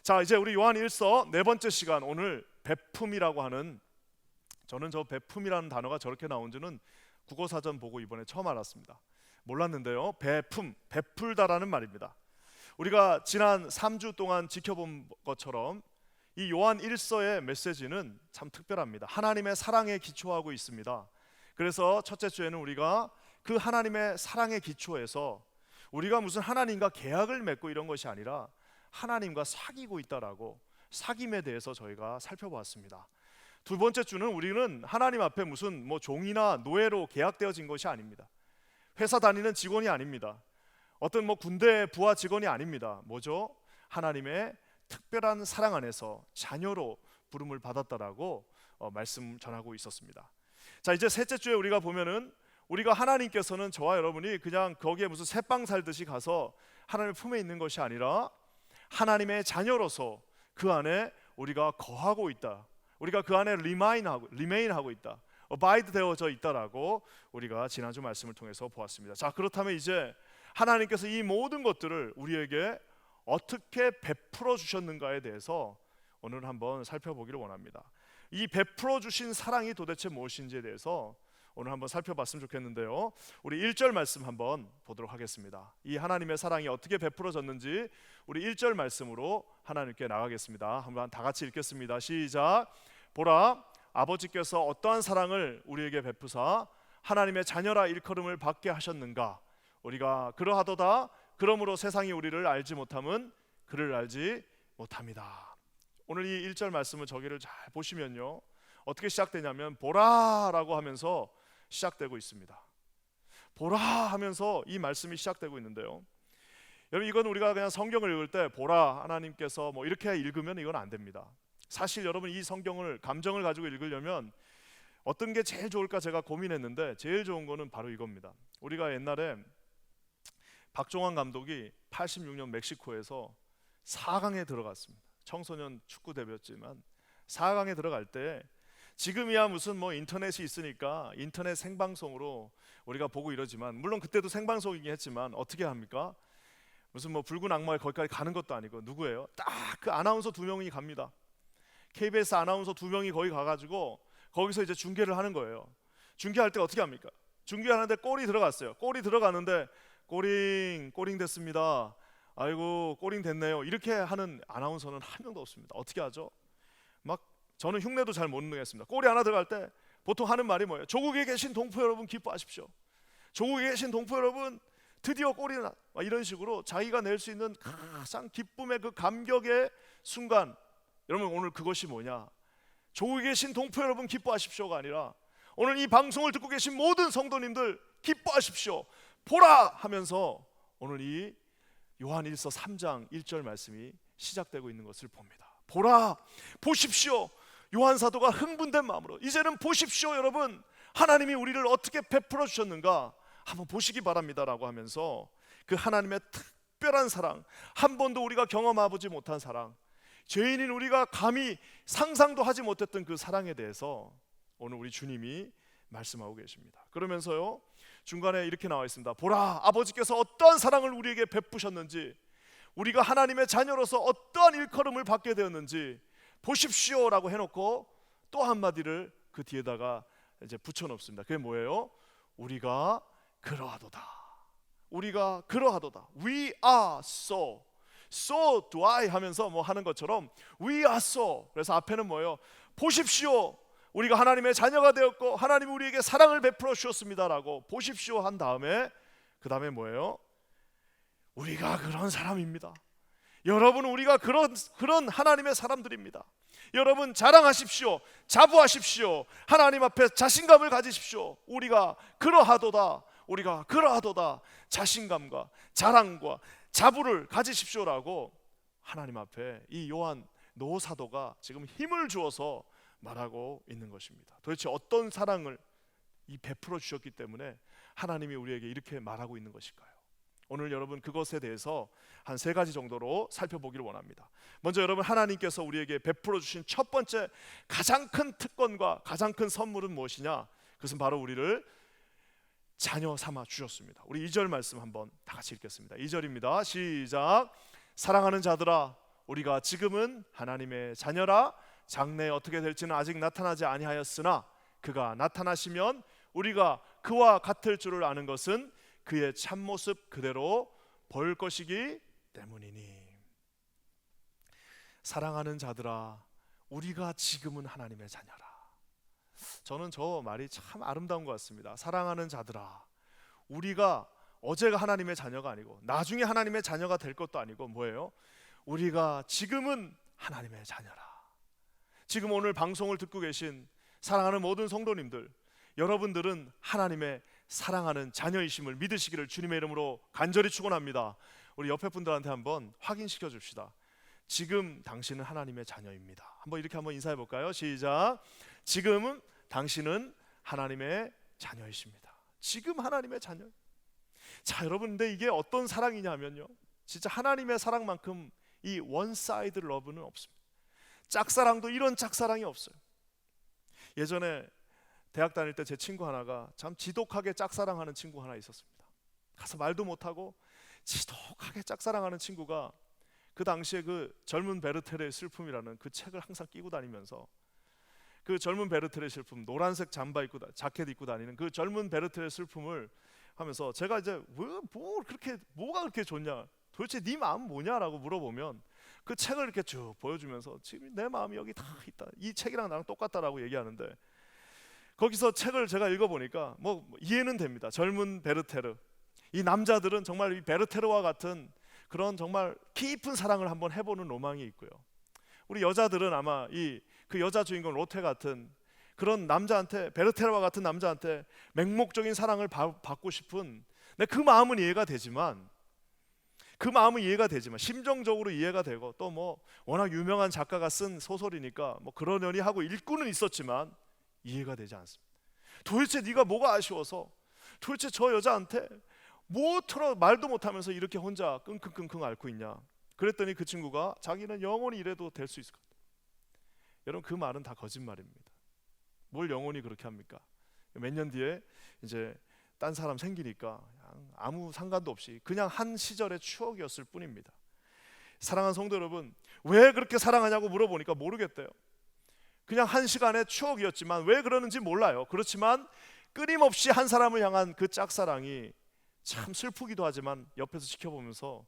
자, 이제 우리 요한 1서 네 번째 시간, 오늘 베품이라고 하는, 저는 저 베품이라는 단어가 저렇게 나온지는 국어사전 보고 이번에 처음 알았습니다. 몰랐는데요, 베품, 베풀다라는 말입니다. 우리가 지난 3주 동안 지켜본 것처럼 이 요한 1서의 메시지는 참 특별합니다. 하나님의 사랑에 기초하고 있습니다. 그래서 첫째 주에는 우리가 그 하나님의 사랑의 기초에서 우리가 무슨 하나님과 계약을 맺고 이런 것이 아니라 하나님과 사귀고 있다라고, 사귐에 대해서 저희가 살펴보았습니다. 두 번째 주는 우리는 하나님 앞에 무슨 종이나 노예로 계약되어진 것이 아닙니다. 회사 다니는 직원이 아닙니다. 어떤 군대 부하 직원이 아닙니다. 뭐죠? 하나님의 특별한 사랑 안에서 자녀로 부름을 받았다라고 말씀 전하고 있었습니다. 자, 이제 셋째 주에 우리가 보면은 우리가 하나님께서는 저와 여러분이 그냥 거기에 무슨 새빵 살듯이 가서 하나님의 품에 있는 것이 아니라 하나님의 자녀로서 그 안에 우리가 거하고 있다. 우리가 그 안에 remain하고 있다. abide 되어져 있다라고 우리가 지난주 말씀을 통해서 보았습니다. 자, 그렇다면 이제 하나님께서 이 모든 것들을 우리에게 어떻게 베풀어 주셨는가에 대해서 오늘 한번 살펴보기를 원합니다. 이 베풀어 주신 사랑이 도대체 무엇인지에 대해서 오늘 한번 살펴봤으면 좋겠는데요, 우리 1절 말씀 한번 보도록 하겠습니다. 이 하나님의 사랑이 어떻게 베풀어졌는지 우리 1절 말씀으로 하나님께 나가겠습니다. 한번 다 같이 읽겠습니다. 시작. 보라, 아버지께서 어떠한 사랑을 우리에게 베푸사 하나님의 자녀라 일컬음을 받게 하셨는가. 우리가 그러하도다. 그러므로 세상이 우리를 알지 못함은 그를 알지 못합니다. 오늘 이 1절 말씀을 저기를 잘 보시면요, 어떻게 시작되냐면 보라라고 하면서 시작되고 있습니다. 보라 하면서 이 말씀이 시작되고 있는데요, 여러분, 이건 우리가 그냥 성경을 읽을 때 보라 하나님께서 이렇게 읽으면 이건 안 됩니다. 사실 여러분, 이 성경을 감정을 가지고 읽으려면 어떤 게 제일 좋을까 제가 고민했는데 제일 좋은 거는 바로 이겁니다. 우리가 옛날에 박종환 감독이 86년 멕시코에서 4강에 들어갔습니다. 청소년 축구 대표였지만 4강에 들어갈 때, 지금이야 무슨 인터넷이 있으니까 인터넷 생방송으로 우리가 보고 이러지만, 물론 그때도 생방송이긴 했지만 어떻게 합니까? 무슨 붉은 악마가 거기까지 가는 것도 아니고, 누구예요? 딱 그 아나운서 2명이 갑니다. KBS 아나운서 2명이 거기 가가지고 거기서 이제 중계를 하는 거예요. 중계할 때 어떻게 합니까? 중계하는데 골이 들어갔어요. 골이 들어가는데 꼬링 됐습니다. 아이고 꼬링 됐네요. 이렇게 하는 아나운서는 한 명도 없습니다. 어떻게 하죠? 저는 흉내도 잘 못 내겠습니다. 골이 하나 들어갈 때 보통 하는 말이 뭐예요? 조국에 계신 동포 여러분 기뻐하십시오. 조국에 계신 동포 여러분 드디어 골이 나. 이런 식으로 자기가 낼 수 있는 가장 기쁨의 그 감격의 순간, 여러분 오늘 그것이 뭐냐? 조국에 계신 동포 여러분 기뻐하십시오가 아니라 오늘 이 방송을 듣고 계신 모든 성도님들 기뻐하십시오. 보라 하면서 오늘 이 요한 1서 3장 1절 말씀이 시작되고 있는 것을 봅니다. 보라, 보십시오. 요한 사도가 흥분된 마음으로, 이제는 보십시오 여러분, 하나님이 우리를 어떻게 베풀어 주셨는가 한번 보시기 바랍니다라고 하면서 그 하나님의 특별한 사랑, 한 번도 우리가 경험해보지 못한 사랑, 죄인인 우리가 감히 상상도 하지 못했던 그 사랑에 대해서 오늘 우리 주님이 말씀하고 계십니다. 그러면서요, 중간에 이렇게 나와 있습니다. 보라, 아버지께서 어떠한 사랑을 우리에게 베푸셨는지, 우리가 하나님의 자녀로서 어떠한 일컬음을 받게 되었는지 보십시오라고 해놓고 또 한마디를 그 뒤에다가 이제 붙여놓습니다. 그게 뭐예요? 우리가 그러하도다. 우리가 그러하도다. We are so do I 하면서 하는 것처럼 We are so. 그래서 앞에는 뭐예요? 보십시오. 우리가 하나님의 자녀가 되었고 하나님이 우리에게 사랑을 베풀어 주셨습니다라고 보십시오 한 다음에, 그 다음에 뭐예요? 우리가 그런 사람입니다. 여러분, 우리가 그런 하나님의 사람들입니다. 여러분 자랑하십시오. 자부하십시오. 하나님 앞에 자신감을 가지십시오. 우리가 그러하도다. 우리가 그러하도다. 자신감과 자랑과 자부를 가지십시오라고 하나님 앞에 이 요한 노사도가 지금 힘을 주어서 말하고 있는 것입니다. 도대체 어떤 사랑을 베풀어 주셨기 때문에 하나님이 우리에게 이렇게 말하고 있는 것일까요? 오늘 여러분 그것에 대해서 한 3가지 정도로 살펴보기를 원합니다. 먼저 여러분, 하나님께서 우리에게 베풀어 주신 첫 번째 가장 큰 특권과 가장 큰 선물은 무엇이냐? 그것은 바로 우리를 자녀 삼아 주셨습니다. 우리 2절 말씀 한번 다 같이 읽겠습니다. 2절입니다. 시작. 사랑하는 자들아, 우리가 지금은 하나님의 자녀라. 장래에 어떻게 될지는 아직 나타나지 아니하였으나 그가 나타나시면 우리가 그와 같을 줄을 아는 것은 그의 참모습 그대로 볼 것이기 때문이니. 사랑하는 자들아, 우리가 지금은 하나님의 자녀라. 저는 저 말이 참 아름다운 것 같습니다. 사랑하는 자들아, 우리가 어제가 하나님의 자녀가 아니고 나중에 하나님의 자녀가 될 것도 아니고 뭐예요? 우리가 지금은 하나님의 자녀라. 지금 오늘 방송을 듣고 계신 사랑하는 모든 성도님들, 여러분들은 하나님의 사랑하는 자녀이심을 믿으시기를 주님의 이름으로 간절히 축원합니다. 우리 옆에 분들한테 한번 확인시켜 줍시다. 지금 당신은 하나님의 자녀입니다. 한번 인사해 볼까요? 시작. 지금 당신은 하나님의 자녀이십니다. 지금 하나님의 자녀. 자, 여러분, 근데 이게 어떤 사랑이냐면요, 진짜 하나님의 사랑만큼 이 원사이드 러브는 없습니다. 짝사랑도 이런 짝사랑이 없어요. 예전에 대학 다닐 때 제 친구 하나가 참 지독하게 짝사랑하는 친구 하나 있었습니다. 가서 말도 못하고 지독하게 짝사랑하는 친구가 그 당시에 그 젊은 베르테르의 슬픔이라는 그 책을 항상 끼고 다니면서, 그 젊은 베르테르의 슬픔, 노란색 잠바 입고 자켓 입고 다니는 그 젊은 베르테르의 슬픔을 하면서 제가 이제 뭐가 그렇게 좋냐, 도대체 네 마음 뭐냐라고 물어보면 그 책을 이렇게 쭉 보여주면서 지금 내 마음이 여기 다 있다, 이 책이랑 나랑 똑같다라고 얘기하는데, 거기서 책을 제가 읽어보니까 뭐 이해는 됩니다. 젊은 베르테르, 이 남자들은 정말 이 베르테르와 같은 그런 정말 깊은 사랑을 한번 해보는 로망이 있고요, 우리 여자들은 아마 그 여자 주인공 로테 같은 그런 남자한테, 베르테르와 같은 남자한테 맹목적인 사랑을 받고 싶은, 그 마음은 이해가 되지만 심정적으로 이해가 되고, 또 뭐 워낙 유명한 작가가 쓴 소설이니까 뭐 그러려니 하고 읽고는 있었지만 이해가 되지 않습니다. 도대체 네가 뭐가 아쉬워서 도대체 저 여자한테 뭐처럼 말도 못하면서 이렇게 혼자 끙끙끙끙 앓고 있냐. 그랬더니 그 친구가 자기는 영원히 이래도 될 수 있을 것 같아요. 여러분, 그 말은 다 거짓말입니다. 뭘 영원히 그렇게 합니까? 몇 년 뒤에 이제 딴 사람 생기니까 그냥 아무 상관도 없이 그냥 한 시절의 추억이었을 뿐입니다. 사랑하는 성도 여러분, 왜 그렇게 사랑하냐고 물어보니까 모르겠대요. 그냥 한 시간의 추억이었지만 왜 그러는지 몰라요. 그렇지만 끊임없이 한 사람을 향한 그 짝사랑이 참 슬프기도 하지만 옆에서 지켜보면서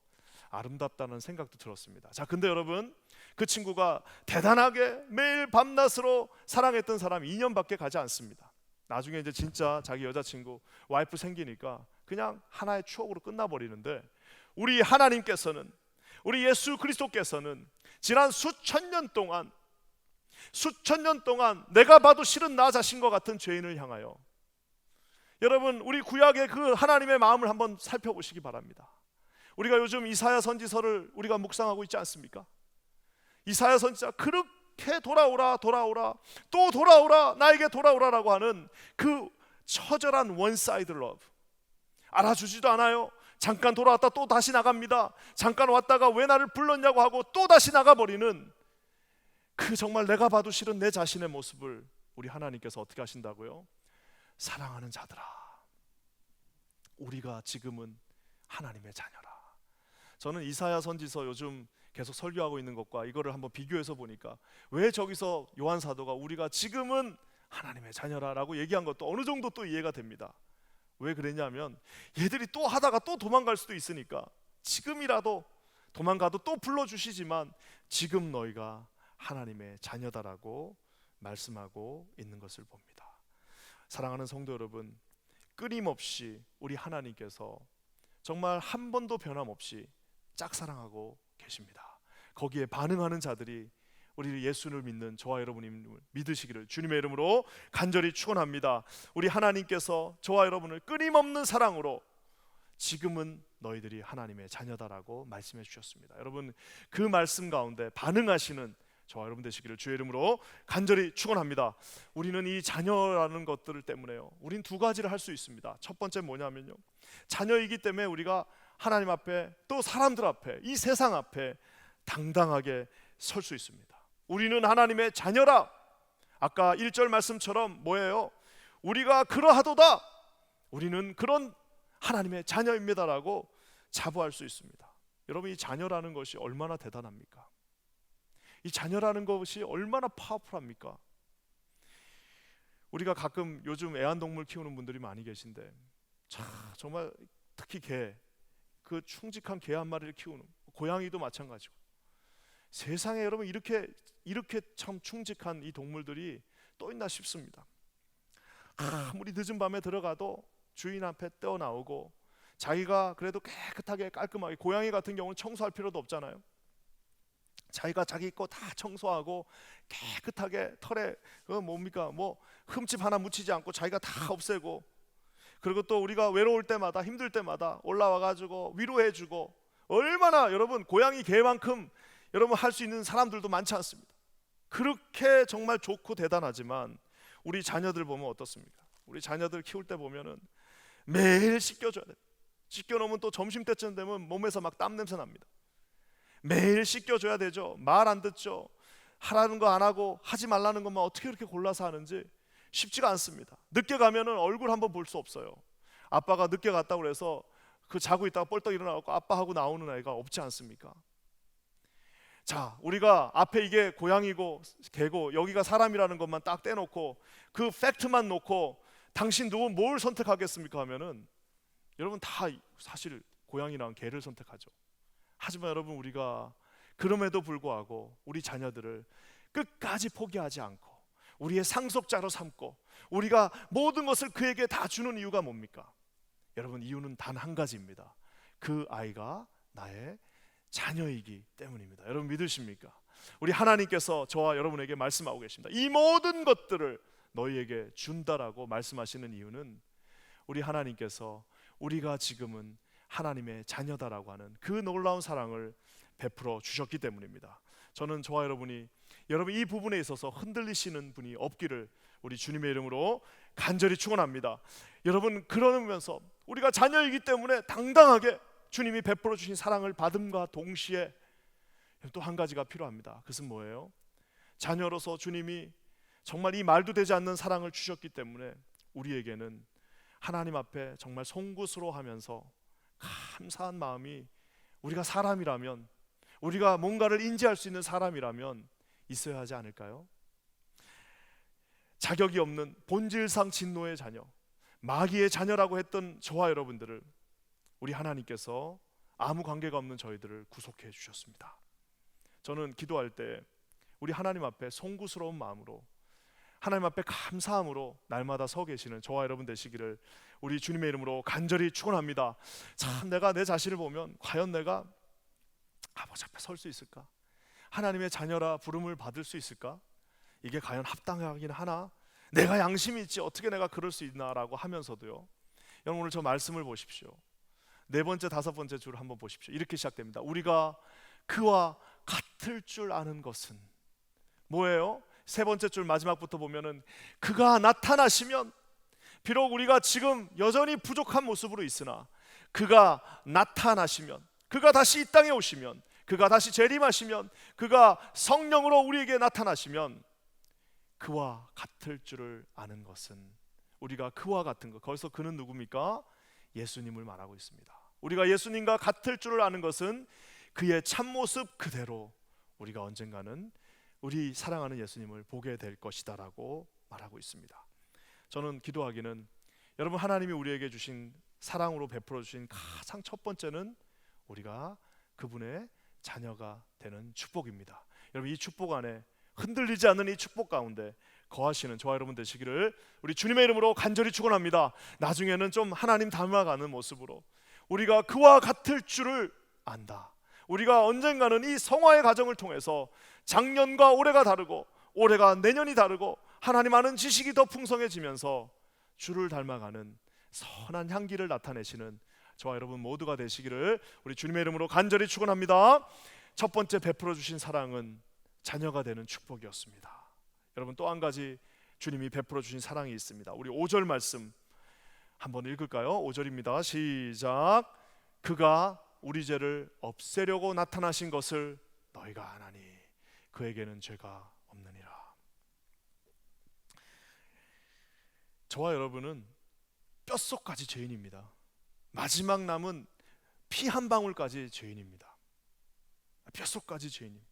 아름답다는 생각도 들었습니다. 자, 근데 여러분, 그 친구가 대단하게 매일 밤낮으로 사랑했던 사람이 2년밖에 가지 않습니다. 나중에 이제 진짜 자기 여자친구, 와이프 생기니까 그냥 하나의 추억으로 끝나버리는데, 우리 하나님께서는, 우리 예수 그리스도께서는 지난 수천 년 동안 내가 봐도 싫은 나 자신과 같은 죄인을 향하여, 여러분, 우리 구약의 그 하나님의 마음을 한번 살펴보시기 바랍니다. 우리가 요즘 이사야 선지서를 우리가 묵상하고 있지 않습니까? 이사야 선지자 그렇게 돌아오라 또 돌아오라, 나에게 돌아오라라고 하는 그 처절한 원사이드 러브, 알아주지도 않아요. 잠깐 돌아왔다 또 다시 나갑니다. 잠깐 왔다가 왜 나를 불렀냐고 하고 또 다시 나가버리는 그 정말 내가 봐도 싫은 내 자신의 모습을 우리 하나님께서 어떻게 하신다고요? 사랑하는 자들아, 우리가 지금은 하나님의 자녀라. 저는 이사야 선지서 요즘 계속 설교하고 있는 것과 이거를 한번 비교해서 보니까 왜 저기서 요한 사도가 우리가 지금은 하나님의 자녀라라고 얘기한 것도 어느 정도 또 이해가 됩니다. 왜 그랬냐면 얘들이 또 하다가 또 도망갈 수도 있으니까 지금이라도 도망가도 또 불러주시지만 지금 너희가 하나님의 자녀다라고 말씀하고 있는 것을 봅니다. 사랑하는 성도 여러분, 끊임없이 우리 하나님께서 정말 한 번도 변함없이 짝사랑하고 계십니다. 거기에 반응하는 자들이 우리 예수를 믿는 저와 여러분이 믿으시기를 주님의 이름으로 간절히 축원합니다. 우리 하나님께서 저와 여러분을 끊임없는 사랑으로 지금은 너희들이 하나님의 자녀다라고 말씀해 주셨습니다. 여러분, 그 말씀 가운데 반응하시는 저와 여러분 되시기를 주의 이름으로 간절히 축원합니다. 우리는 이 자녀라는 것들 때문에요, 우린 두 가지를 할 수 있습니다. 첫 번째 뭐냐면요, 자녀이기 때문에 우리가 하나님 앞에, 또 사람들 앞에, 이 세상 앞에 당당하게 설 수 있습니다. 우리는 하나님의 자녀라. 아까 1절 말씀처럼 뭐예요? 우리가 그러하도다, 우리는 그런 하나님의 자녀입니다라고 자부할 수 있습니다. 여러분, 이 자녀라는 것이 얼마나 대단합니까? 이 자녀라는 것이 얼마나 파워풀합니까? 우리가 가끔 요즘 애완동물 키우는 분들이 많이 계신데 정말 특히 개, 그 충직한 개 한 마리를 키우는, 고양이도 마찬가지고, 세상에 여러분 이렇게 참 충직한 이 동물들이 또 있나 싶습니다. 아무리 늦은 밤에 들어가도 주인 앞에 떼어나오고, 자기가 그래도 깨끗하게 깔끔하게, 고양이 같은 경우는 청소할 필요도 없잖아요. 자기가 자기 거 다 청소하고 깨끗하게 털에 뭐 흠집 하나 묻히지 않고 자기가 다 없애고, 그리고 또 우리가 외로울 때마다 힘들 때마다 올라와 가지고 위로해주고, 얼마나 여러분 고양이 개만큼 여러분 할 수 있는 사람들도 많지 않습니다. 그렇게 정말 좋고 대단하지만 우리 자녀들 보면 어떻습니까? 우리 자녀들 키울 때 보면은 매일 씻겨줘야 돼요. 씻겨놓으면 또 점심때쯤 되면 몸에서 막 땀 냄새 납니다. 매일 씻겨줘야 되죠. 말 안 듣죠. 하라는 거 안 하고 하지 말라는 것만 어떻게 그렇게 골라서 하는지 쉽지가 않습니다. 늦게 가면은 얼굴 한번 볼 수 없어요. 아빠가 늦게 갔다고 그래서 그 자고 있다가 뻘떡 일어나고 아빠하고 나오는 아이가 없지 않습니까? 자, 우리가 앞에 이게 고양이고 개고 여기가 사람이라는 것만 딱 떼놓고 그 팩트만 놓고 당신 누구 뭘 선택하겠습니까 하면은 여러분 다 사실 고양이랑 개를 선택하죠. 하지만 여러분 우리가 그럼에도 불구하고 우리 자녀들을 끝까지 포기하지 않고 우리의 상속자로 삼고 우리가 모든 것을 그에게 다 주는 이유가 뭡니까? 여러분 이유는 단 한 가지입니다. 그 아이가 나의 자녀이기 때문입니다. 여러분 믿으십니까? 우리 하나님께서 저와 여러분에게 말씀하고 계십니다. 이 모든 것들을 너희에게 준다라고 말씀하시는 이유는 우리 하나님께서 우리가 지금은 하나님의 자녀다라고 하는 그 놀라운 사랑을 베풀어 주셨기 때문입니다. 저는 저와 여러분이 여러분 이 부분에 있어서 흔들리시는 분이 없기를 우리 주님의 이름으로 간절히 축원합니다. 여러분 그러면서 우리가 자녀이기 때문에 당당하게 주님이 베풀어 주신 사랑을 받음과 동시에 또 한 가지가 필요합니다. 그것은 뭐예요? 자녀로서 주님이 정말 이 말도 되지 않는 사랑을 주셨기 때문에 우리에게는 하나님 앞에 정말 송구스러워하면서 감사한 마음이, 우리가 사람이라면, 우리가 뭔가를 인지할 수 있는 사람이라면 있어야 하지 않을까요? 자격이 없는 본질상 진노의 자녀, 마귀의 자녀라고 했던 저와 여러분들을 우리 하나님께서 아무 관계가 없는 저희들을 구속해 주셨습니다. 저는 기도할 때 우리 하나님 앞에 송구스러운 마음으로, 하나님 앞에 감사함으로 날마다 서 계시는 저와 여러분 되시기를 우리 주님의 이름으로 간절히 축원합니다. 참 내가 내 자신을 보면 과연 내가 아버지 앞에 설 수 있을까? 하나님의 자녀라 부름을 받을 수 있을까? 이게 과연 합당하긴 하나? 내가 양심이 있지 어떻게 내가 그럴 수 있나라고 하면서도요. 여러분 오늘 저 말씀을 보십시오. 네 번째, 다섯 번째 줄을 한번 보십시오. 이렇게 시작됩니다. 우리가 그와 같을 줄 아는 것은 뭐예요? 세 번째 줄 마지막부터 보면은 그가 나타나시면, 비록 우리가 지금 여전히 부족한 모습으로 있으나 그가 나타나시면, 그가 다시 이 땅에 오시면, 그가 다시 재림하시면, 그가 성령으로 우리에게 나타나시면 그와 같을 줄을 아는 것은, 우리가 그와 같은 것, 거기서 그는 누굽니까? 예수님을 말하고 있습니다. 우리가 예수님과 같을 줄을 아는 것은 그의 참모습 그대로 우리가 언젠가는 우리 사랑하는 예수님을 보게 될 것이다라고 말하고 있습니다. 저는 기도하기는 여러분 하나님이 우리에게 주신 사랑으로 베풀어 주신 가장 첫 번째는 우리가 그분의 자녀가 되는 축복입니다. 여러분 이 축복 안에 흔들리지 않는 이 축복 가운데 거하시는 저와 여러분 되시기를 우리 주님의 이름으로 간절히 축원합니다. 나중에는 좀 하나님 닮아가는 모습으로 우리가 그와 같을 줄을 안다. 우리가 언젠가는 이 성화의 과정을 통해서 작년과 올해가 다르고 올해가 내년이 다르고 하나님 아는 지식이 더 풍성해지면서 주를 닮아가는 선한 향기를 나타내시는 저와 여러분 모두가 되시기를 우리 주님의 이름으로 간절히 축원합니다. 첫 번째 베풀어 주신 사랑은 자녀가 되는 축복이었습니다. 여러분 또 한 가지 주님이 베풀어 주신 사랑이 있습니다. 우리 5절 말씀 한번 읽을까요? 5절입니다. 시작. 그가 우리 죄를 없애려고 나타나신 것을 너희가 아나니 그에게는 죄가 없느니라. 저와 여러분은 뼛속까지 죄인입니다. 마지막 남은 피 한 방울까지 죄인입니다. 뼛속까지 죄인입니다.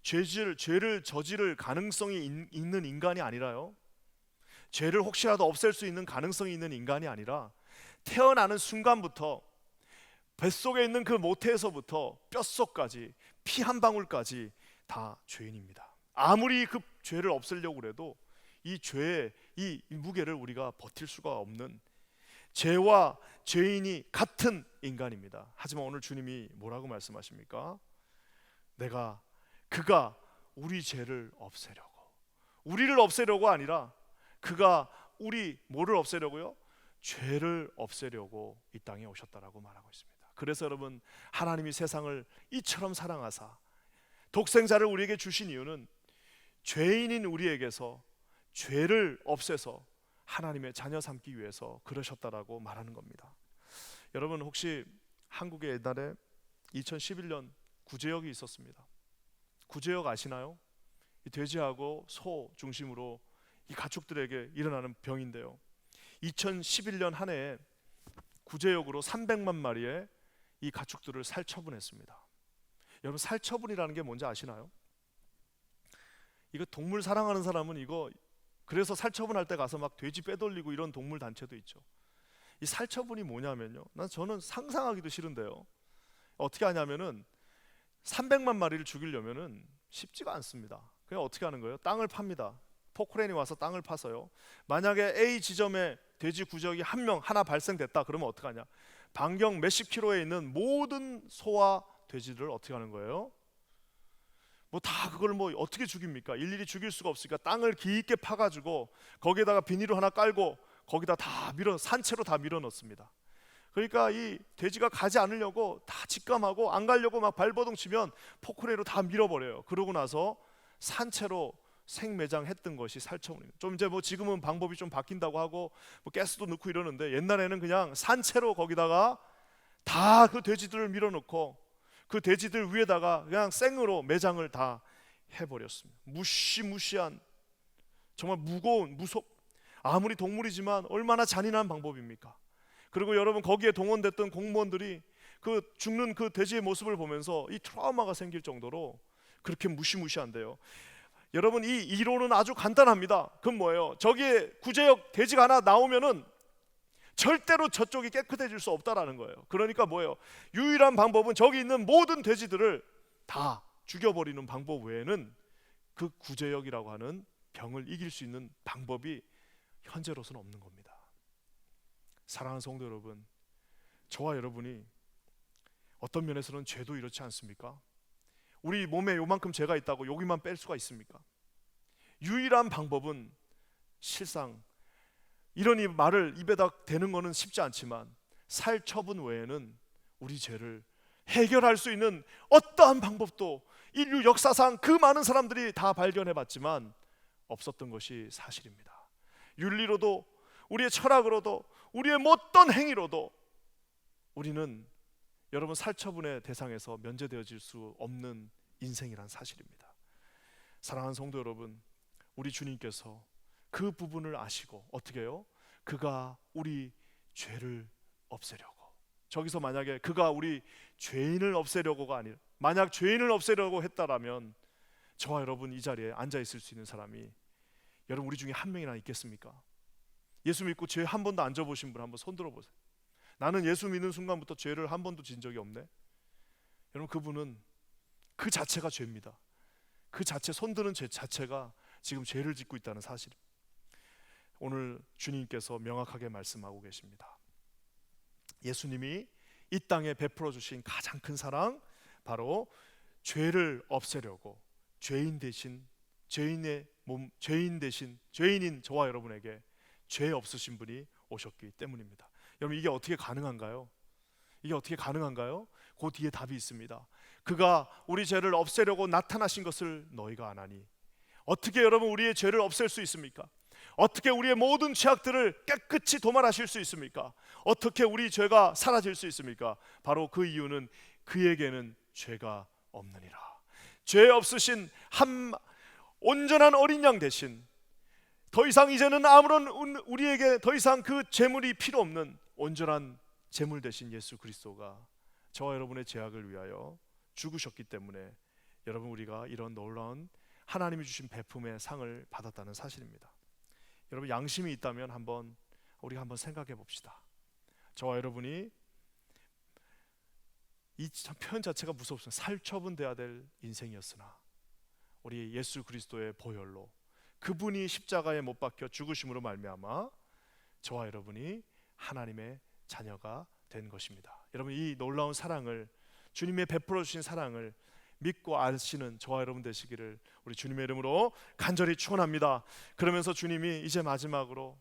죄를 저지를 가능성이 있는 인간이 아니라요, 죄를 혹시라도 없앨 수 있는 가능성이 있는 인간이 아니라 태어나는 순간부터 뱃속에 있는 그 모태에서부터 뼛속까지 피 한 방울까지 다 죄인입니다. 아무리 그 죄를 없애려고 해도 이 죄의 이 무게를 우리가 버틸 수가 없는, 죄와 죄인이 같은 인간입니다. 하지만 오늘 주님이 뭐라고 말씀하십니까? 그가 우리 죄를 없애려고, 우리를 없애려고 아니라 그가 우리 뭐를 없애려고요? 죄를 없애려고 이 땅에 오셨다라고 말하고 있습니다. 그래서 여러분, 하나님이 세상을 이처럼 사랑하사 독생자를 우리에게 주신 이유는 죄인인 우리에게서 죄를 없애서 하나님의 자녀 삼기 위해서 그러셨다라고 말하는 겁니다. 여러분, 혹시 한국에 옛날에 2011년 구제역이 있었습니다. 구제역 아시나요? 이 돼지하고 소 중심으로 이 가축들에게 일어나는 병인데요, 2011년 한 해에 구제역으로 300만 마리의 이 가축들을 살처분했습니다. 여러분, 살처분이라는 게 뭔지 아시나요? 이거 동물 사랑하는 사람은 이거, 그래서 살처분할 때 가서 막 돼지 빼돌리고 이런 동물 단체도 있죠. 이 살처분이 뭐냐면요, 저는 상상하기도 싫은데요, 어떻게 하냐면은 300만 마리를 죽이려면은 쉽지가 않습니다. 그냥 어떻게 하는 거예요? 땅을 팝니다. 포크레인이 와서 땅을 파서요, 만약에 A 지점에 돼지 구적이 하나 발생됐다 그러면 어떡하냐, 반경 몇십 킬로에 있는 모든 소와 돼지들을 어떻게 하는 거예요? 뭐 다 그걸 뭐 어떻게 죽입니까? 일일이 죽일 수가 없으니까 땅을 깊게 파가지고 거기에다가 비닐을 하나 깔고 거기다 다 산채로 다 밀어 넣습니다. 그러니까 이 돼지가 가지 않으려고 다 직감하고 안 가려고 막 발버둥 치면 포크레인으로 다 밀어버려요. 그러고 나서 산채로 생매장했던 것이 살처분입니다. 좀 이제 뭐 지금은 방법이 좀 바뀐다고 하고 뭐 가스도 넣고 이러는데, 옛날에는 그냥 산채로 거기다가 다 그 돼지들을 밀어넣고 그 돼지들 위에다가 그냥 생으로 매장을 다 해버렸습니다. 무시무시한, 정말 아무리 동물이지만 얼마나 잔인한 방법입니까? 그리고 여러분, 거기에 동원됐던 공무원들이 그 죽는 그 돼지의 모습을 보면서 이 트라우마가 생길 정도로 그렇게 무시무시한데요. 여러분, 이 이론은 아주 간단합니다. 그건 뭐예요? 저기에 구제역 돼지가 하나 나오면은 절대로 저쪽이 깨끗해질 수 없다라는 거예요. 그러니까 뭐예요? 유일한 방법은 저기 있는 모든 돼지들을 다 죽여버리는 방법 외에는 그 구제역이라고 하는 병을 이길 수 있는 방법이 현재로서는 없는 겁니다. 사랑하는 성도 여러분, 저와 여러분이 어떤 면에서는 죄도 이렇지 않습니까? 우리 몸에 요만큼 죄가 있다고 여기만 뺄 수가 있습니까? 유일한 방법은, 실상 이런 이 말을 입에다 대는 거는 쉽지 않지만 살처분 외에는 우리 죄를 해결할 수 있는 어떠한 방법도 인류 역사상 그 많은 사람들이 다 발견해봤지만 없었던 것이 사실입니다. 윤리로도 우리의 철학으로도 우리의 못된 행위로도 우리는 여러분 살처분의 대상에서 면제되어질 수 없는 인생이란 사실입니다. 사랑하는 성도 여러분, 우리 주님께서 그 부분을 아시고 어떻게 해요? 그가 우리 죄를 없애려고, 저기서 만약에 그가 우리 죄인을 없애려고가 아니라, 만약 죄인을 없애려고 했다라면 저와 여러분 이 자리에 앉아 있을 수 있는 사람이 여러분 우리 중에 한 명이나 있겠습니까? 예수 믿고 죄 한 번도 안 져보신 분 한번 손 들어보세요. 나는 예수 믿는 순간부터 죄를 한 번도 진 적이 없네. 여러분, 그분은 그 자체가 죄입니다. 그 자체, 손드는 죄 자체가 지금 죄를 짓고 있다는 사실, 오늘 주님께서 명확하게 말씀하고 계십니다. 예수님이 이 땅에 베풀어 주신 가장 큰 사랑, 바로 죄를 없애려고 죄인 대신 죄인인 저와 여러분에게 죄 없으신 분이 오셨기 때문입니다. 여러분, 이게 어떻게 가능한가요? 이게 어떻게 가능한가요? 그 뒤에 답이 있습니다. 그가 우리 죄를 없애려고 나타나신 것을 너희가 아나니. 어떻게 여러분 우리의 죄를 없앨 수 있습니까? 어떻게 우리의 모든 죄악들을 깨끗이 도말하실 수 있습니까? 어떻게 우리 죄가 사라질 수 있습니까? 바로 그 이유는 그에게는 죄가 없느니라. 죄 없으신 한 온전한 어린 양 대신 더 이상 이제는 아무런 우리에게 더 이상 그 제물이 필요 없는 온전한 제물 대신 예수 그리스도가 저와 여러분의 죄악을 위하여 죽으셨기 때문에 여러분 우리가 이런 놀라운 하나님이 주신 베품의 상을 받았다는 사실입니다. 여러분 양심이 있다면 우리가 한번 생각해 봅시다. 저와 여러분이 이 표현 자체가 무섭습니다. 살처분돼야 될 인생이었으나 우리 예수 그리스도의 보혈로 그분이 십자가에 못 박혀 죽으심으로 말미암아 저와 여러분이 하나님의 자녀가 된 것입니다. 여러분 이 놀라운 사랑을, 주님의 베풀어 주신 사랑을 믿고 아시는 저와 여러분 되시기를 우리 주님의 이름으로 간절히 축원합니다. 그러면서 주님이 이제 마지막으로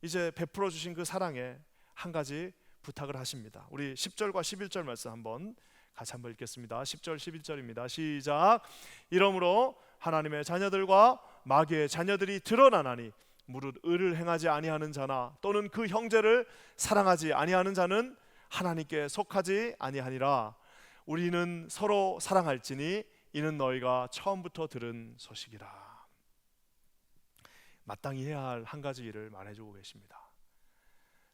이제 베풀어 주신 그 사랑에 한 가지 부탁을 하십니다. 우리 10절과 11절 말씀 같이 한번 읽겠습니다. 10절 11절입니다. 시작. 이러므로 하나님의 자녀들과 마귀의 자녀들이 드러나나니 무릇 의를 행하지 아니하는 자나 또는 그 형제를 사랑하지 아니하는 자는 하나님께 속하지 아니하니라. 우리는 서로 사랑할지니 이는 너희가 처음부터 들은 소식이라. 마땅히 해야 할 한 가지 일을 말해주고 계십니다.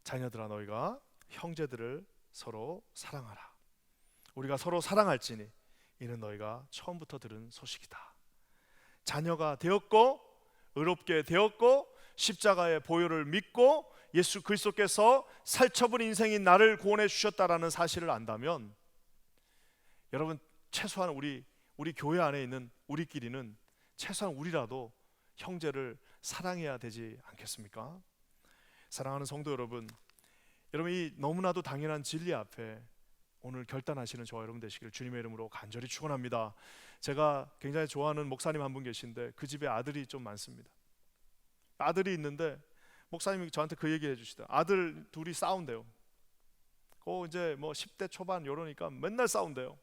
자녀들아 너희가 형제들을 서로 사랑하라. 우리가 서로 사랑할지니 이는 너희가 처음부터 들은 소식이다. 자녀가 되었고 의롭게 되었고 십자가의 보혈을 믿고 예수 그리스도께서 살처분 인생인 나를 구원해 주셨다라는 사실을 안다면 여러분 최소한 우리 교회 안에 있는 우리끼리는 최소한 우리라도 형제를 사랑해야 되지 않겠습니까? 사랑하는 성도 여러분, 이 너무나도 당연한 진리 앞에 오늘 결단하시는 저와 여러분 되시기를 주님의 이름으로 간절히 축원합니다. 제가 굉장히 좋아하는 목사님 한 분 계신데 그 집에 아들이 좀 많습니다. 아들이 있는데 목사님이 저한테 그 얘기 해주시다. 아들 둘이 싸운대요. 이제 뭐 10대 초반 이러니까 맨날 싸운대요.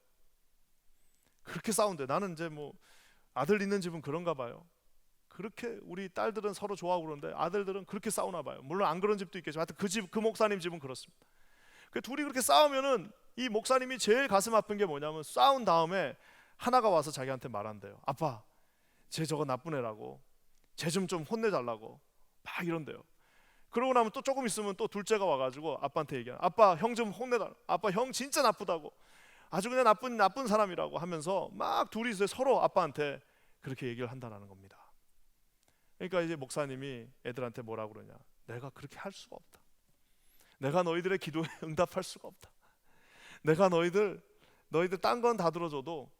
그렇게 싸운대. 나는 이제 뭐 아들 있는 집은 그런가 봐요. 그렇게 우리 딸들은 서로 좋아하고 그러는데 아들들은 그렇게 싸우나 봐요. 물론 안 그런 집도 있겠지만 하여튼 그 목사님 집은 그렇습니다. 둘이 그렇게 싸우면은 이 목사님이 제일 가슴 아픈 게 뭐냐면 싸운 다음에 하나가 와서 자기한테 말한대요. 아빠, 쟤 저거 나쁜 애라고, 쟤 좀 혼내달라고 막 이런대요. 그러고 나면 또 조금 있으면 또 둘째가 와가지고 아빠한테 얘기해요. 아빠, 형 좀 혼내달라. 아빠, 형 진짜 나쁘다고, 아주 그냥 나쁜 사람이라고 하면서 막 둘이 서로 아빠한테 그렇게 얘기를 한다는 겁니다. 그러니까 이제 목사님이 애들한테 뭐라고 그러냐, 내가 그렇게 할 수가 없다. 내가 너희들의 기도에 응답할 수가 없다. 내가 너희들 딴 건 다 들어줘도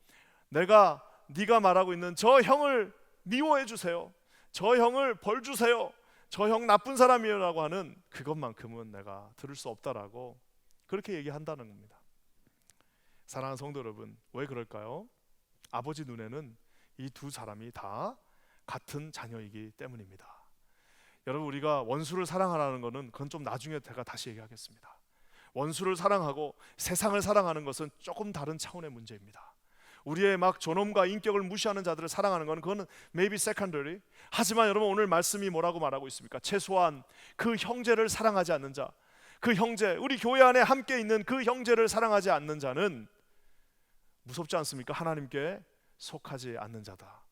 네가 말하고 있는 저 형을 미워해 주세요. 저 형을 벌 주세요. 저 형 나쁜 사람이라고 하는 그것만큼은 내가 들을 수 없다라고 그렇게 얘기한다는 겁니다. 사랑하는 성도 여러분, 왜 그럴까요? 아버지 눈에는 이 두 사람이 다 같은 자녀이기 때문입니다. 여러분 우리가 원수를 사랑하라는 것은 그건 좀 나중에 제가 다시 얘기하겠습니다. 원수를 사랑하고 세상을 사랑하는 것은 조금 다른 차원의 문제입니다. 우리의 막 존엄과 인격을 무시하는 자들을 사랑하는 것은 그거는 maybe secondary. 하지만 여러분 오늘 말씀이 뭐라고 말하고 있습니까? 최소한 그 형제를 사랑하지 않는 자, 그 형제, 우리 교회 안에 함께 있는 그 형제를 사랑하지 않는 자는 무섭지 않습니까? 하나님께 속하지 않는 자다.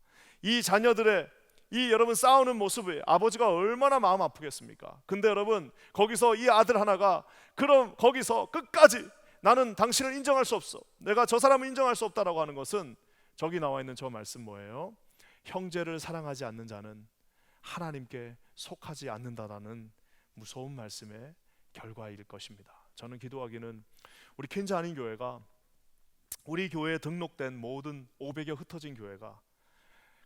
이 자녀들의 여러분 싸우는 모습에 아버지가 얼마나 마음 아프겠습니까? 근데 여러분 거기서 이 아들 하나가 그럼 거기서 끝까지 나는 당신을 인정할 수 없어, 내가 저 사람을 인정할 수 없다라고 하는 것은 저기 나와 있는 저 말씀 뭐예요? 형제를 사랑하지 않는 자는 하나님께 속하지 않는다라는 무서운 말씀의 결과일 것입니다. 저는 기도하기는 우리 퀸즈 한인 교회가 우리 교회에 등록된 모든 500여 흩어진 교회가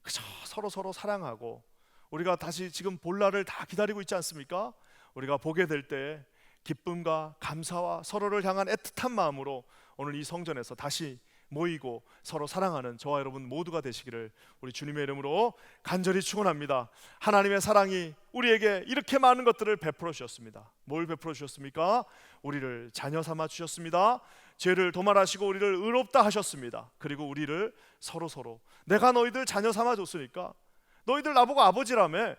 그저 서로 사랑하고 우리가 다시 지금 볼 날을 다 기다리고 있지 않습니까? 우리가 보게 될 때 기쁨과 감사와 서로를 향한 애틋한 마음으로 오늘 이 성전에서 다시 모이고 서로 사랑하는 저와 여러분 모두가 되시기를 우리 주님의 이름으로 간절히 축원합니다. 하나님의 사랑이 우리에게 이렇게 많은 것들을 베풀어 주셨습니다. 뭘 베풀어 주셨습니까? 우리를 자녀 삼아 주셨습니다. 죄를 도말하시고 우리를 의롭다 하셨습니다. 그리고 우리를 서로 내가 너희들 자녀 삼아 줬으니까 너희들 나보고 아버지라며,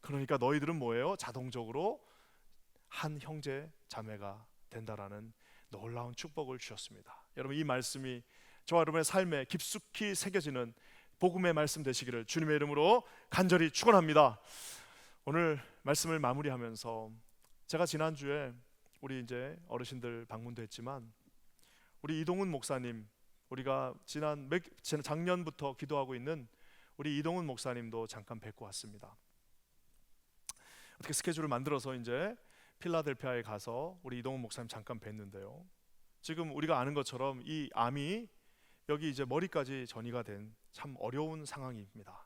그러니까 너희들은 뭐예요? 자동적으로 한 형제 자매가 된다라는 놀라운 축복을 주셨습니다. 여러분 이 말씀이 저와 여러분의 삶에 깊숙이 새겨지는 복음의 말씀 되시기를 주님의 이름으로 간절히 축원합니다. 오늘 말씀을 마무리하면서 제가 지난주에 우리 이제 어르신들 방문도 했지만 우리 이동훈 목사님 우리가 작년부터 기도하고 있는 우리 이동훈 목사님도 잠깐 뵙고 왔습니다. 어떻게 스케줄을 만들어서 이제 필라델피아에 가서 우리 이동훈 목사님 잠깐 뵀는데요. 지금 우리가 아는 것처럼 이 암이 여기 이제 머리까지 전이가 된 참 어려운 상황입니다.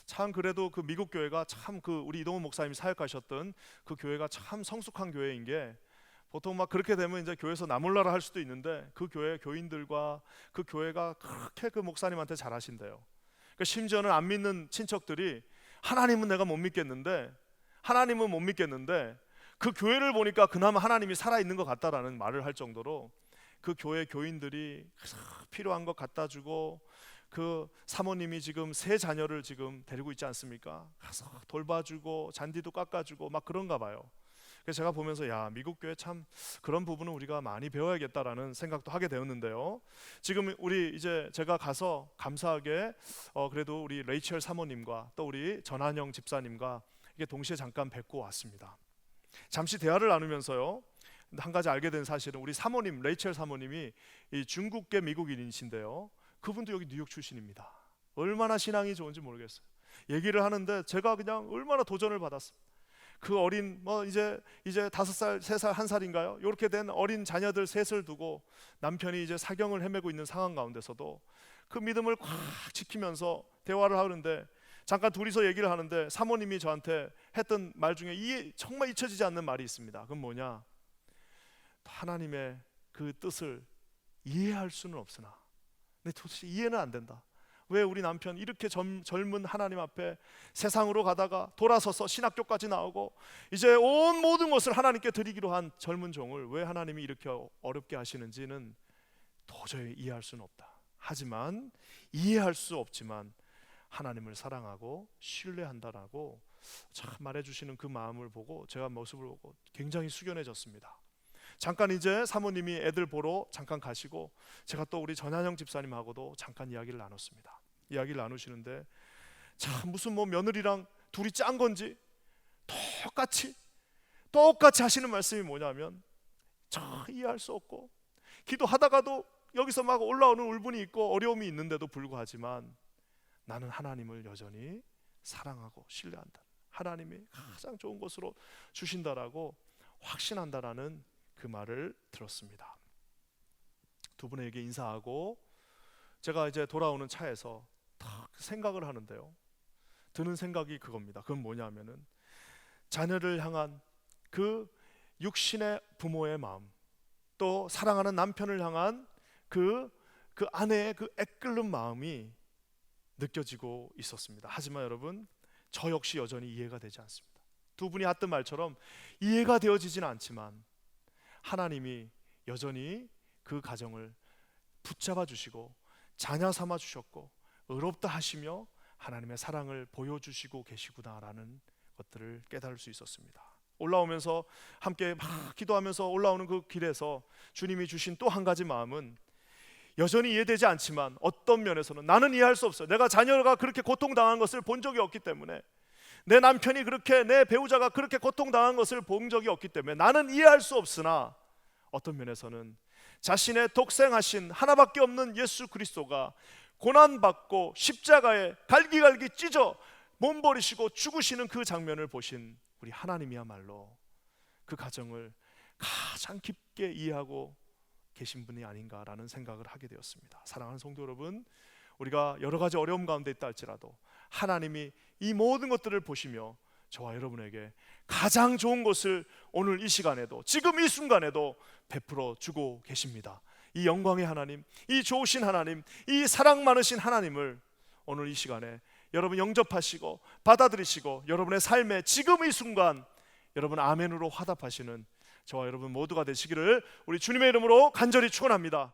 참 그래도 그 미국 교회가 참 그 우리 이동훈 목사님이 사역하셨던 그 교회가 참 성숙한 교회인 게, 보통 막 그렇게 되면 이제 교회에서 나몰라라 할 수도 있는데 그 교회 교인들과 그 교회가 그렇게 그 목사님한테 잘하신대요. 그러니까 심지어는 안 믿는 친척들이 하나님은 내가 못 믿겠는데 그 교회를 보니까 그나마 하나님이 살아있는 것 같다라는 말을 할 정도로 그 교회 교인들이 필요한 거 갖다 주고, 그 사모님이 지금 세 자녀를 지금 데리고 있지 않습니까? 가서 돌봐주고 잔디도 깎아주고 막 그런가 봐요. 그래서 제가 보면서 야, 미국 교회 참 그런 부분은 우리가 많이 배워야겠다라는 생각도 하게 되었는데요. 지금 우리 이제 제가 가서 감사하게 그래도 우리 레이첼 사모님과 또 우리 전한영 집사님과 이게 동시에 잠깐 뵙고 왔습니다. 잠시 대화를 나누면서요, 한 가지 알게 된 사실은 우리 사모님, 레이첼 사모님이 이 중국계 미국인이신데요, 그분도 여기 뉴욕 출신입니다. 얼마나 신앙이 좋은지 모르겠어요. 얘기를 하는데 제가 그냥 얼마나 도전을 받았습니다. 그 어린 이제 5살, 3살, 1살인가요? 이렇게 된 어린 자녀들 셋을 두고 남편이 이제 사경을 헤매고 있는 상황 가운데서도 그 믿음을 꽉 지키면서 대화를 하는데, 잠깐 둘이서 얘기를 하는데 사모님이 저한테 했던 말 중에 정말 잊혀지지 않는 말이 있습니다. 그건 뭐냐? 하나님의 그 뜻을 이해할 수는 없으나, 근데 도대체 이해는 안 된다. 왜 우리 남편 이렇게 젊은 하나님 앞에 세상으로 가다가 돌아서서 신학교까지 나오고 이제 온 모든 것을 하나님께 드리기로 한 젊은 종을 왜 하나님이 이렇게 어렵게 하시는지는 도저히 이해할 수는 없다. 하지만 이해할 수 없지만 하나님을 사랑하고 신뢰한다라고 참 말해주시는 그 마음을 보고, 제가 모습을 보고 굉장히 숙연해졌습니다. 잠깐 이제 사모님이 애들 보러 잠깐 가시고 제가 또 우리 전한영 집사님하고도 잠깐 이야기를 나눴습니다. 이야기를 나누시는데 참 무슨 며느리랑 둘이 짠 건지 똑같이 하시는 말씀이 뭐냐면, 참 이해할 수 없고 기도하다가도 여기서 막 올라오는 울분이 있고 어려움이 있는데도 불구하지만 나는 하나님을 여전히 사랑하고 신뢰한다. 하나님이 가장 좋은 것으로 주신다라고 확신한다라는 그 말을 들었습니다. 두 분에게 인사하고 제가 이제 돌아오는 차에서 딱 생각을 하는데요, 드는 생각이 그겁니다. 그건 뭐냐면은 자녀를 향한 그 육신의 부모의 마음, 또 사랑하는 남편을 향한 그 아내의 그 애끓는 마음이 느껴지고 있었습니다. 하지만 여러분, 저 역시 여전히 이해가 되지 않습니다. 두 분이 했던 말처럼 이해가 되어지진 않지만 하나님이 여전히 그 가정을 붙잡아 주시고 자녀 삼아 주셨고 의롭다 하시며 하나님의 사랑을 보여주시고 계시구나라는 것들을 깨달을 수 있었습니다. 올라오면서 함께 막 기도하면서 올라오는 그 길에서 주님이 주신 또 한 가지 마음은, 여전히 이해되지 않지만 어떤 면에서는 나는 이해할 수 없어요. 내가 자녀가 그렇게 고통당한 것을 본 적이 없기 때문에, 내 남편이 그렇게, 내 배우자가 그렇게 고통당한 것을 본 적이 없기 때문에 나는 이해할 수 없으나, 어떤 면에서는 자신의 독생하신 하나밖에 없는 예수 그리스도가 고난받고 십자가에 갈기갈기 찢어 몸버리시고 죽으시는 그 장면을 보신 우리 하나님이야말로 그 가정을 가장 깊게 이해하고 계신 분이 아닌가라는 생각을 하게 되었습니다. 사랑하는 성도 여러분, 우리가 여러 가지 어려움 가운데 있다 할지라도 하나님이 이 모든 것들을 보시며 저와 여러분에게 가장 좋은 것을 오늘 이 시간에도, 지금 이 순간에도 베풀어 주고 계십니다. 이 영광의 하나님, 이 좋으신 하나님, 이 사랑 많으신 하나님을 오늘 이 시간에 여러분 영접하시고 받아들이시고 여러분의 삶에 지금 이 순간 여러분 아멘으로 화답하시는 저와 여러분 모두가 되시기를 우리 주님의 이름으로 간절히 축원합니다.